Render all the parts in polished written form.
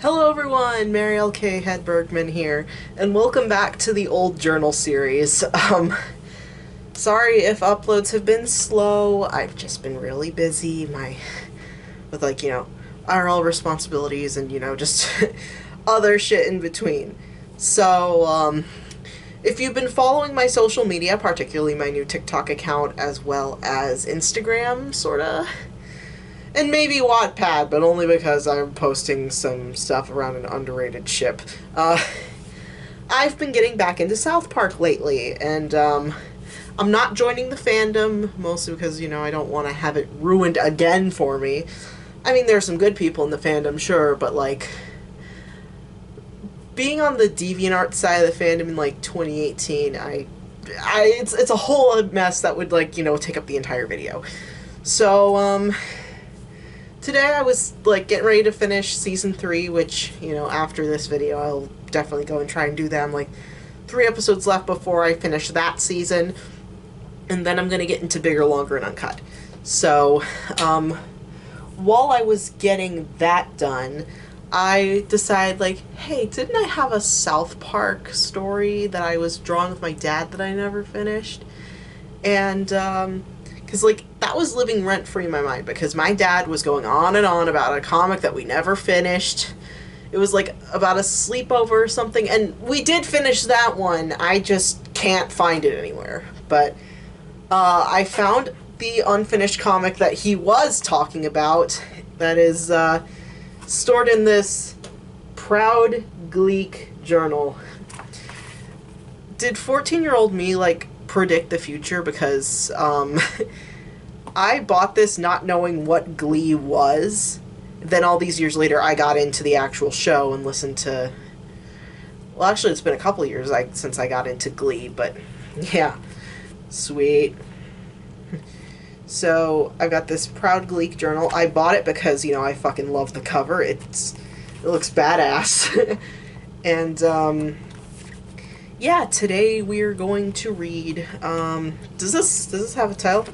Hello everyone, Mariel K. Hedbergman here, and welcome back to the old journal series. Sorry if uploads have been slow. I've just been really busy, with IRL responsibilities and, just other shit in between. So, if you've been following my social media, particularly my new TikTok account as well as Instagram, sorta, and maybe Wattpad, but only because I'm posting some stuff around an underrated ship. I've been getting back into South Park lately, and I'm not joining the fandom, mostly because, I don't want to have it ruined again for me. I mean, there's some good people in the fandom, sure, but, being on the DeviantArt side of the fandom in, 2018, it's a whole mess that would, take up the entire video. So, today I was, getting ready to finish Season 3, which, after this video I'll definitely go and try and do that. I'm, 3 episodes left before I finish that season, and then I'm gonna get into bigger, longer, and uncut. So, while I was getting that done, I decided, hey, didn't I have a South Park story that I was drawing with my dad that I never finished? And, because, that was living rent-free in my mind, because my dad was going on and on about a comic that we never finished. It was, about a sleepover or something, and we did finish that one. I just can't find it anywhere. But, I found the unfinished comic that he was talking about that is, stored in this Proud Gleek journal. Did 14-year-old me, predict the future? Because, I bought this not knowing what Glee was. Then all these years later, I got into the actual show and listened to... Well, actually, it's been a couple of years since I got into Glee, but yeah. Sweet. So, I've got this Proud Gleek journal. I bought it because, I fucking love the cover. It looks badass. And, yeah, today we're going to read, does this have a title?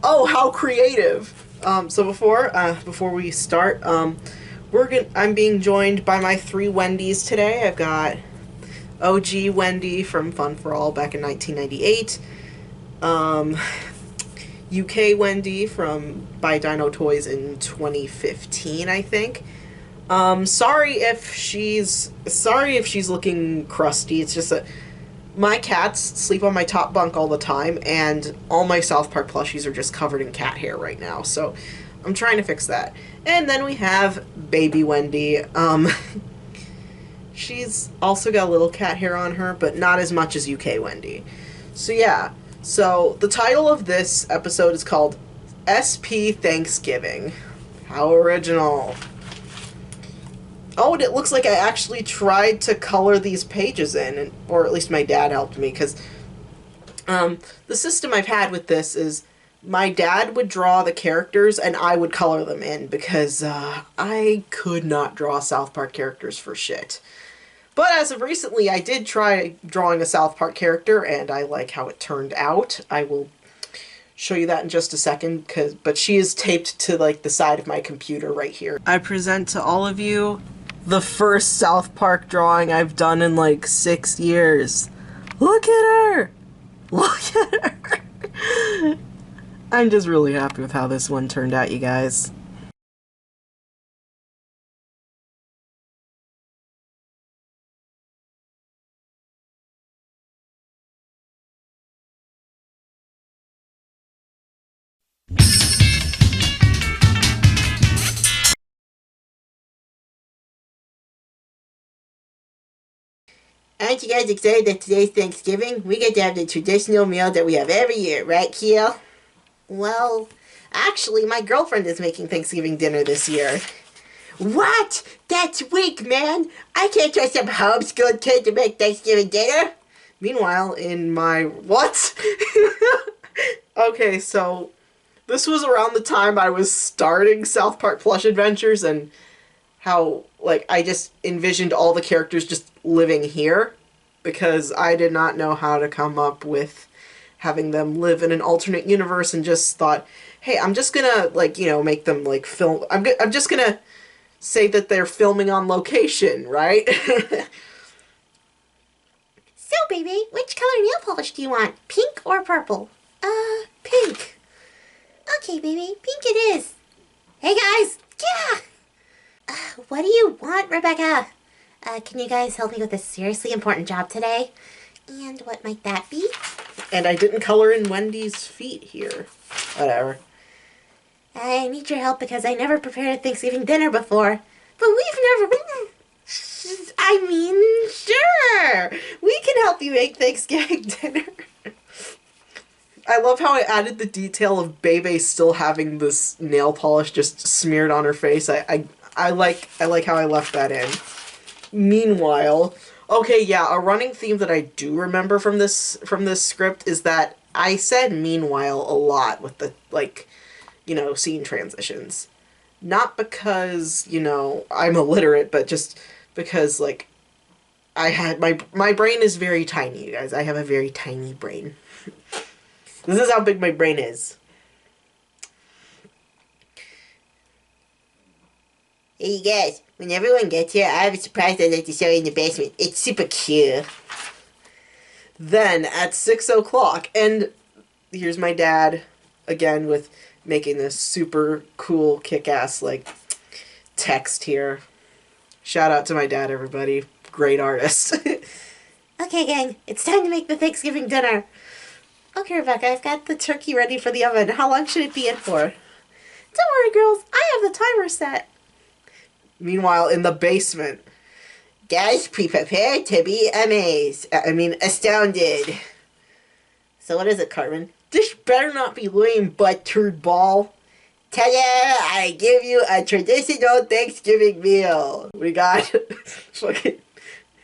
Oh, how creative! So before we start, I'm being joined by my 3 Wendy's today. I've got OG Wendy from Fun for All back in 1998, UK Wendy by Dino Toys in 2015, I think. Sorry if she's looking crusty. It's just that my cats sleep on my top bunk all the time, and all my South Park plushies are just covered in cat hair right now, so I'm trying to fix that. And then we have Baby Wendy. She's also got a little cat hair on her, but not as much as UK Wendy. So yeah, so the title of this episode is called SP Thanksgiving. How original. Oh, and it looks like I actually tried to color these pages in, or at least my dad helped me, because the system I've had with this is my dad would draw the characters and I would color them in, because I could not draw South Park characters for shit. But as of recently, I did try drawing a South Park character, and I like how it turned out. I will show you that in just a second, but she is taped to, the side of my computer right here. I present to all of you the first South Park drawing I've done in 6 years. Look at her! Look at her! I'm just really happy with how this one turned out, you guys. Aren't you guys excited that today's Thanksgiving? We get to have the traditional meal that we have every year, right, Keel? Well, actually, my girlfriend is making Thanksgiving dinner this year. What? That's weak, man! I can't trust some homeschooled kid to make Thanksgiving dinner! Meanwhile, in my... What? Okay, so... This was around the time I was starting South Park Plush Adventures, and how, I just envisioned all the characters just living here, because I did not know how to come up with having them live in an alternate universe, and just thought, hey, I'm just gonna, make them, film... I'm just gonna say that they're filming on location, right? So, baby, which color nail polish do you want? Pink or purple? Pink. Okay, baby, pink it is. Hey, guys! Yeah! What do you want, Rebecca? Can you guys help me with a seriously important job today? And what might that be? And I didn't color in Wendy's feet here. Whatever. I need your help because I never prepared a Thanksgiving dinner before. But we've never... I mean, sure! We can help you make Thanksgiving dinner. I love how I added the detail of Bebe still having this nail polish just smeared on her face. I like how I left that in. Meanwhile, okay, yeah, a running theme that I do remember from this script is that I said meanwhile a lot with the, like, you know, scene transitions. Not because, you know, I'm illiterate, but just because, like, I had my brain is very tiny, you guys. I have a very tiny brain. This is how big my brain is. Hey, you guys, when everyone gets here, I have a surprise I'd like to show you in the basement. It's super cute. Then, at 6 o'clock, and here's my dad, again, with making this super cool, kick-ass, like, text here. Shout out to my dad, everybody. Great artist. Okay, gang, it's time to make the Thanksgiving dinner. Okay, Rebecca, I've got the turkey ready for the oven. How long should it be in for? Don't worry, girls. I have the timer set. Meanwhile, in the basement. Guys, be prepared to be amazed. Astounded. So what is it, Carmen? This better not be lame, butt-turd ball. Ta-da! I give you a traditional Thanksgiving meal. We got fucking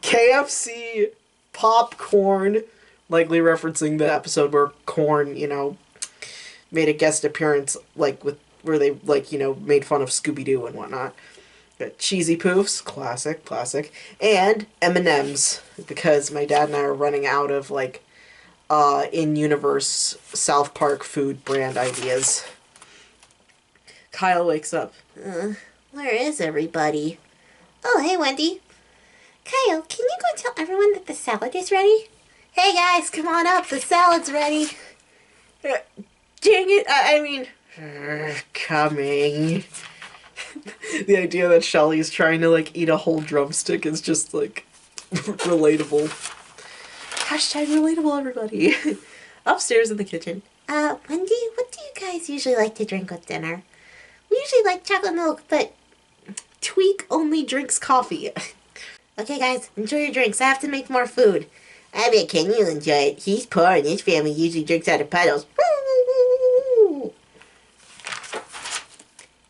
KFC popcorn, likely referencing the episode where Korn, you know, made a guest appearance, like, with where they, like, you know, made fun of Scooby-Doo and whatnot. Got cheesy poofs, classic, and M&M's, because my dad and I are running out of, like, in-universe South Park food brand ideas. Kyle wakes up. Where is everybody? Oh, hey, Wendy. Kyle, can you go tell everyone that the salad is ready? Hey, guys, come on up. The salad's ready. Dang it, coming. The idea that Shelly's trying to, like, eat a whole drumstick is just, like, relatable. Hashtag relatable, everybody. Upstairs in the kitchen. Wendy, what do you guys usually like to drink with dinner? We usually like chocolate milk, but Tweak only drinks coffee. Okay, guys, enjoy your drinks. I have to make more food. I bet Ken will enjoy it. He's poor and his family usually drinks out of puddles.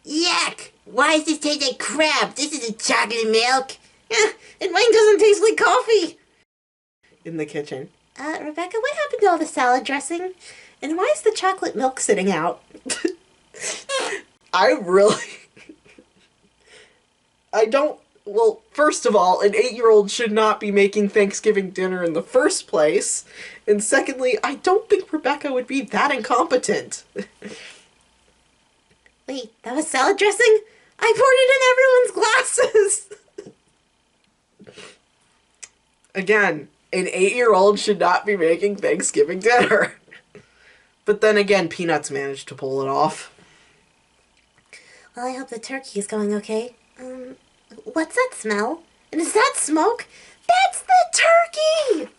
Yuck! Why does this taste like crap? This isn't chocolate milk. And mine doesn't taste like coffee. In the kitchen. Rebecca, what happened to all the salad dressing? And why is the chocolate milk sitting out? Well, first of all, an 8-year-old should not be making Thanksgiving dinner in the first place. And secondly, I don't think Rebecca would be that incompetent. Wait, that was salad dressing? I poured it in everyone's glasses! Again, an 8-year-old should not be making Thanksgiving dinner. But then again, Peanuts managed to pull it off. Well, I hope the turkey is going okay. What's that smell? And is that smoke? That's the turkey!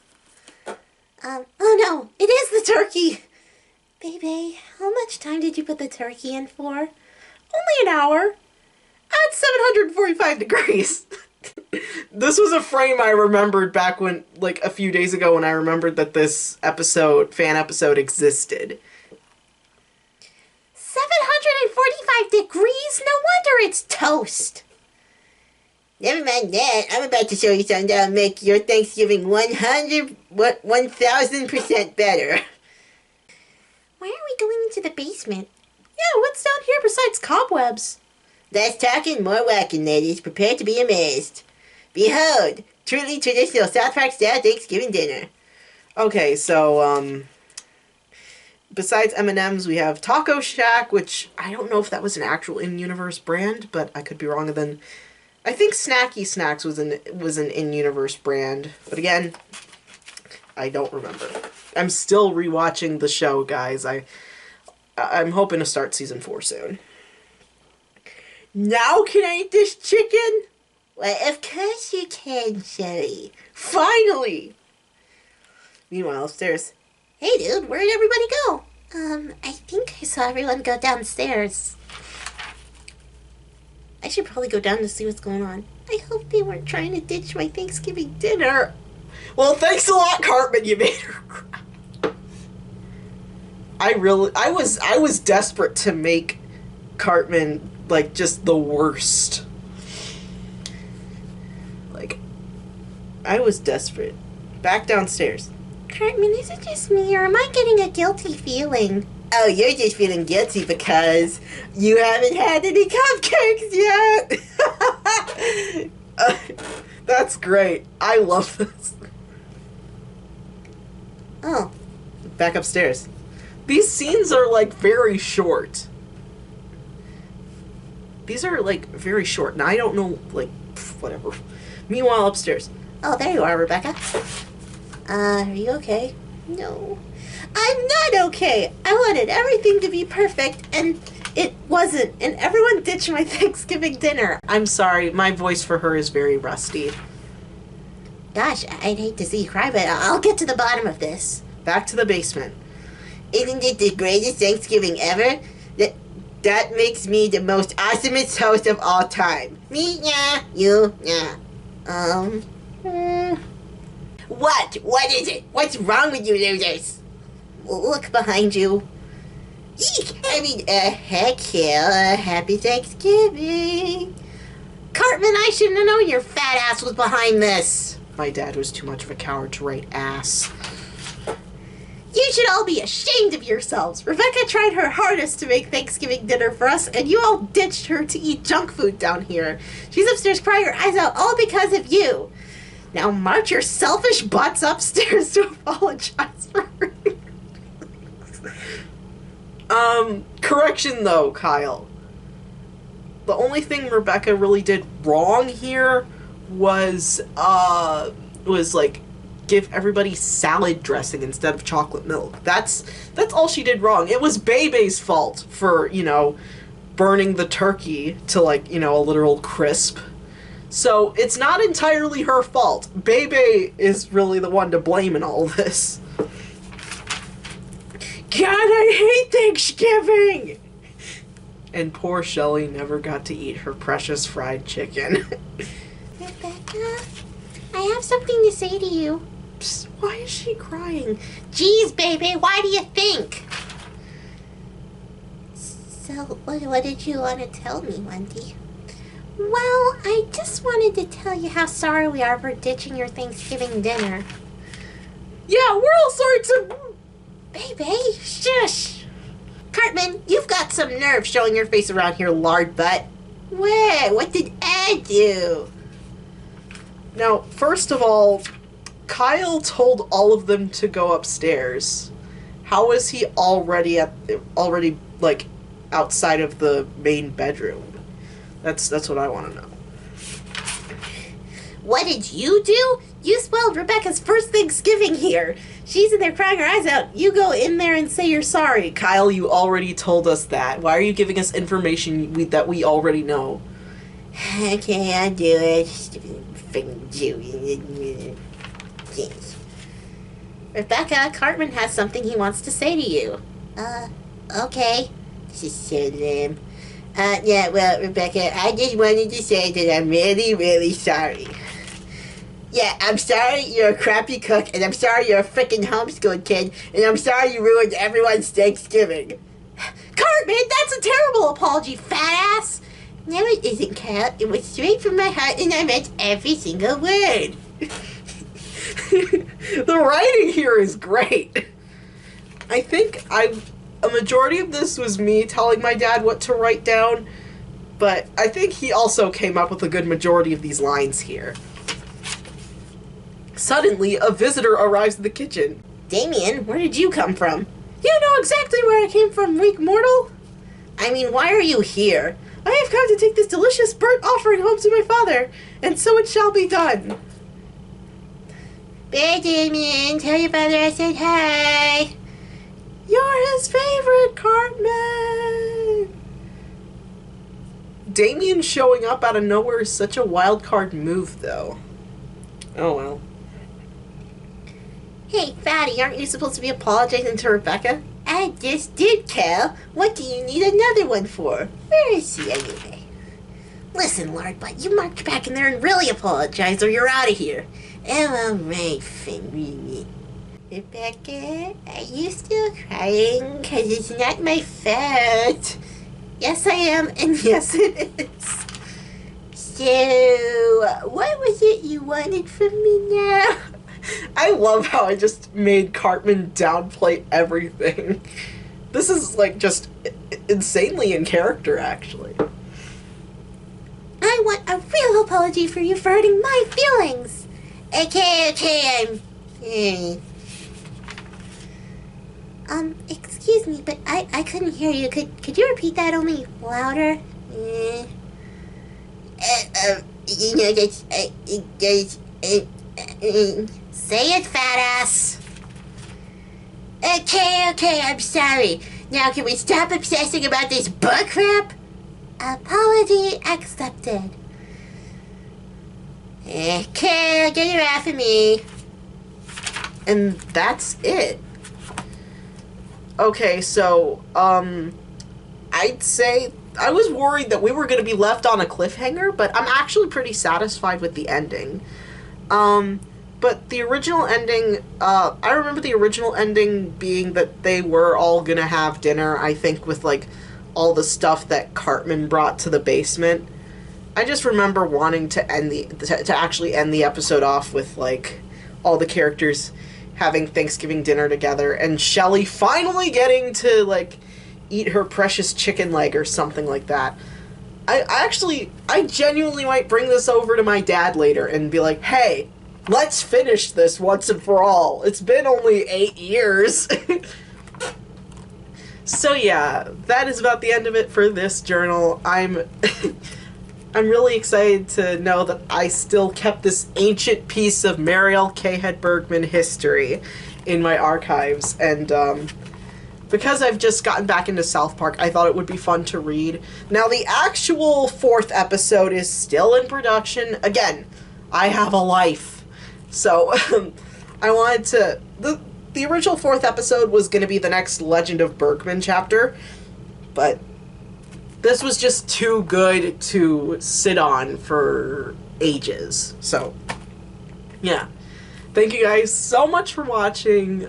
Oh no, it is the turkey! Baby, how much time did you put the turkey in for? Only an hour. At 745 degrees. This was a frame I remembered back when, like, a few days ago when I remembered that this fan episode existed. 745 degrees? No wonder it's toast! Never mind that. I'm about to show you something that'll make your Thanksgiving 1000% better. Why are we going into the basement? Yeah, what's down here besides cobwebs? Less talking, more whacking, ladies. Prepare to be amazed. Behold, truly traditional South Park style Thanksgiving dinner. Okay, so, Besides M&M's, we have Taco Shack, which I don't know if that was an actual in-universe brand, but I could be wrong. And then I think Snacky Snacks was an in-universe brand, but again, I don't remember. I'm still rewatching the show, guys. I'm hoping to start season 4 soon. Now can I eat this chicken? Well, of course you can, Shelly. Finally! Meanwhile, upstairs. Hey, dude, where'd everybody go? I think I saw everyone go downstairs. I should probably go down to see what's going on. I hope they weren't trying to ditch my Thanksgiving dinner. Well, thanks a lot, Cartman. You made her cry. I was desperate to make Cartman, like, just the worst. Like, I was desperate. Back downstairs. Cartman, is it just me, or am I getting a guilty feeling? Oh, you're just feeling guilty because you haven't had any cupcakes yet! That's great. I love this. Oh. Back upstairs. These scenes are, like, very short. These are, like, very short. Now, I don't know, like, whatever. Meanwhile, upstairs. Oh, there you are, Rebecca. Are you okay? No. I'm not okay. I wanted everything to be perfect, and it wasn't. And everyone ditched my Thanksgiving dinner. I'm sorry. My voice for her is very rusty. Gosh, I'd hate to see you cry, but I'll get to the bottom of this. Back to the basement. Isn't it the greatest Thanksgiving ever? That makes me the most awesomest host of all time. Me, yeah. You, yeah. What? What is it? What's wrong with you losers? Look behind you. Eek! I mean, heck yeah, happy Thanksgiving. Cartman, I shouldn't have known your fat ass was behind this. My dad was too much of a coward to write ass. You should all be ashamed of yourselves. Rebecca tried her hardest to make Thanksgiving dinner for us, and you all ditched her to eat junk food down here. She's upstairs crying her eyes out, all because of you. Now march your selfish butts upstairs to apologize for her. Correction though, Kyle. The only thing Rebecca really did wrong here was like, give everybody salad dressing instead of chocolate milk. That's all she did wrong. It was Bebe's fault for, you know, burning the turkey to, like, you know, a literal crisp. So it's not entirely her fault. Bebe is really the one to blame in all this. God, I hate Thanksgiving! And poor Shelly never got to eat her precious fried chicken. Rebecca, I have something to say to you. Psst, why is she crying? Geez, baby, why do you think? So, what did you want to tell me, Wendy? Well, I just wanted to tell you how sorry we are for ditching your Thanksgiving dinner. Yeah, we're all sorry too. Baby, shush. Cartman, you've got some nerve showing your face around here, lard butt. Where? What did I do? Now, first of all, Kyle told all of them to go upstairs. How is he already like outside of the main bedroom? That's what I want to know. What did you do? You spoiled Rebecca's first Thanksgiving here. She's in there crying her eyes out. You go in there and say you're sorry. Kyle, you already told us that. Why are you giving us information that we already know? Okay, I'll do it. Stupid freaking Jew. Rebecca, Cartman has something he wants to say to you. Okay. This is so lame. Yeah, well, Rebecca, I just wanted to say that I'm really, really sorry. Yeah, I'm sorry you're a crappy cook, and I'm sorry you're a freaking homeschooled kid, and I'm sorry you ruined everyone's Thanksgiving. Cartman, that's a terrible apology, fat ass! No, it isn't, Cal. It was straight from my heart, and I meant every single word. The writing here is great. I think a majority of this was me telling my dad what to write down, but I think he also came up with a good majority of these lines here. Suddenly, a visitor arrives in the kitchen. Damien, where did you come from? You know exactly where I came from, weak mortal. I mean, why are you here? I have come to take this delicious burnt offering home to my father, and so it shall be done. Bye, Damien. Tell your brother I said hi. You're his favorite, Cartman. Damien showing up out of nowhere is such a wild card move, though. Oh well. Hey, Fatty, aren't you supposed to be apologizing to Rebecca? I just did, Cal. What do you need another one for? Where is she anyway? Listen, Lord, but you march back in there and really apologize or you're out of here. Oh, all right, Finny. Rebecca, are you still crying? 'Cause it's not my fault. Yes, I am, and yes, it is. So, what was it you wanted from me now? I love how I just made Cartman downplay everything. This is, like, just insanely in character, actually. I want a real apology for you for hurting my feelings. Okay, excuse me, but I couldn't hear you. Could you repeat that only louder? You know, say it, fat ass. Okay, I'm sorry. Now can we stop obsessing about this butt crap? Apology accepted. Okay, get your off of me. And that's it. Okay, so, I'd say I was worried that we were going to be left on a cliffhanger, but I'm actually pretty satisfied with the ending. But the original ending, I remember the original ending being that they were all gonna have dinner, I think, with, like, all the stuff that Cartman brought to the basement. I just remember wanting to end to actually end the episode off with, like, all the characters having Thanksgiving dinner together, and Shelly finally getting to, like, eat her precious chicken leg or something like that. I genuinely might bring this over to my dad later and be like, hey, let's finish this once and for all. It's been only 8 years. So yeah, that is about the end of it for this journal. I'm really excited to know that I still kept this ancient piece of Mariel K. Head Bergman history in my archives, and because I've just gotten back into South Park, I thought it would be fun to read. Now, the actual 4th episode is still in production. Again, I have a life. So, I wanted to... The original 4th episode was going to be the next Legend of Bergman chapter, but this was just too good to sit on for ages. So, yeah. Thank you guys so much for watching.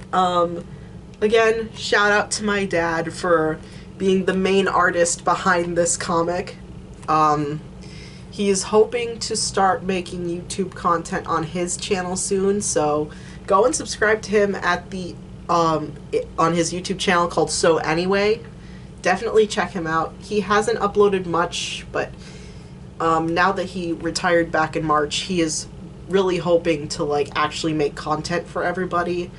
Again, shout out to my dad for being the main artist behind this comic. He is hoping to start making YouTube content on his channel soon, so go and subscribe to him at the on his YouTube channel called So Anyway. Definitely check him out. He hasn't uploaded much, but now that he retired back in March, he is really hoping to, like, actually make content for everybody.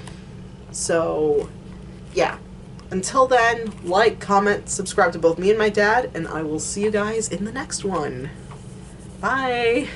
So, yeah. Until then, like, comment, subscribe to both me and my dad, and I will see you guys in the next one. Bye!